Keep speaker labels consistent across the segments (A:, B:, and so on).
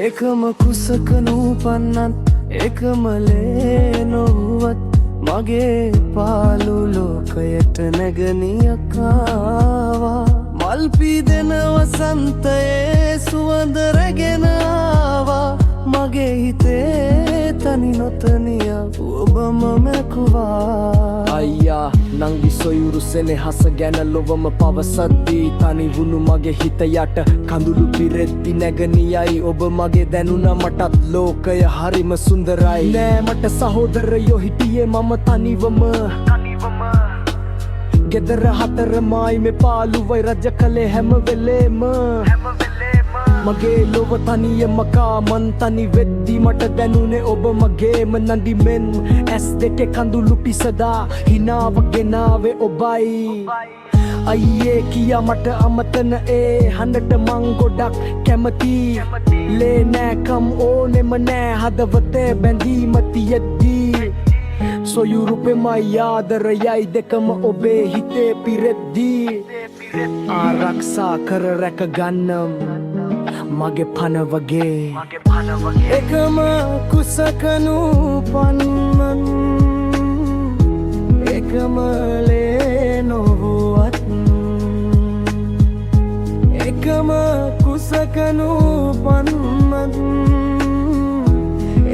A: එකම කුසක නූපන්නත් එකම ලේ නොවුවත් මගේ පාළු ලෝකයට නැගණියක් ආවා මල් පීදෙන වසන්තයේ සුවඳ රැගෙන ආවා මගේ හිතේ තනි නොතනිය ඔබම මැකුවා අයියා නංගි සොයුරු සෙනෙහස ගැන ලොවම පවසද්දී තනි වුණු මගේ හිත යට කඳුළු පිරෙද්දි නැගණියයි ඔබ මගේ දැනුණා මටත් ලෝකය හරිම සුන්දරයි නෑ මට සහෝදරයෝ හිටියේ මම තනිවම ගෙදර හතරමයි මේ පාළුවයි රජ කලේ හැම වෙලේම මගේ ලොව තනියම කාමන් තනි වෙද්දි මට දැනුනේ ඔබ මගේම නඳිමෙන් ඇස් දෙකේ කඳුළු පිසදා හිනාව ගෙනාවේ ඔබයි අයියේ කියා මට අමතන ඒ හඬට මං ගොඩක් කැමති ලේ නෑකම් ඕනෙම නෑ හදවතේ බැඳීම තියෙද්දී සොයුරුපෙමයි ආදරයයි දෙකම ඔබේ හිතේ පිරෙද්දී ආරක්ෂා කර රැක ගන්නම් මගේ පන වගේ එකම කුසක නූපන්නන් එකම ලේ නොවුවත් එකම කුසක නූපන්නන්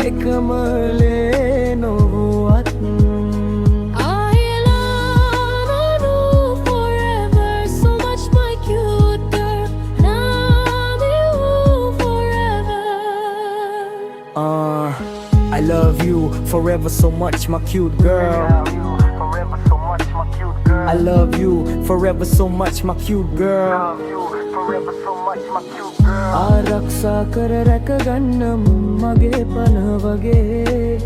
A: එකම ලේ නොවුවත් I love you forever so much, my cute girl. I love you forever so much, my cute girl. ආරක්ෂා කර රැක ගන්නම් මගේ පන වගේ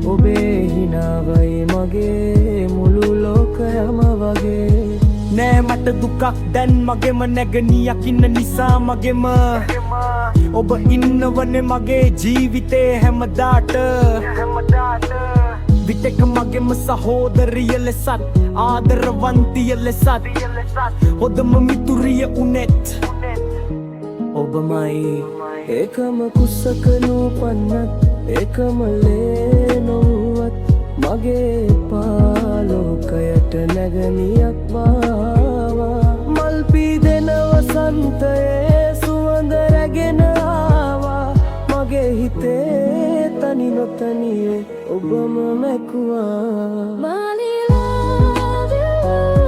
A: ඔබේ හිනාවයි මගේ මුළු ලෝකයම වගේ නෑ මට දුකක් දැන් මගෙම නැගණියක් ඉන්න නිසා මගෙම ඔබ ඉන්නවනේ මගේ ජීවිතේ හැමදාට විටක මගෙම සහෝදරිය ලෙසත් ආදරවන්තිය ලෙසත් හොඳම මිතුරිය උනෙත් ඔබමයි එකම කුසක නූපන්නත් එකම ලේ නොවුවත් මගේ පාලෝකයට නැගණියක් වාවා මල් පීදෙන වසන්තයේ සුවඳ රැගෙන ආවා මගේ හිතේ තනි නොතනියේ ඔබම මැකුවා
B: Money, love you.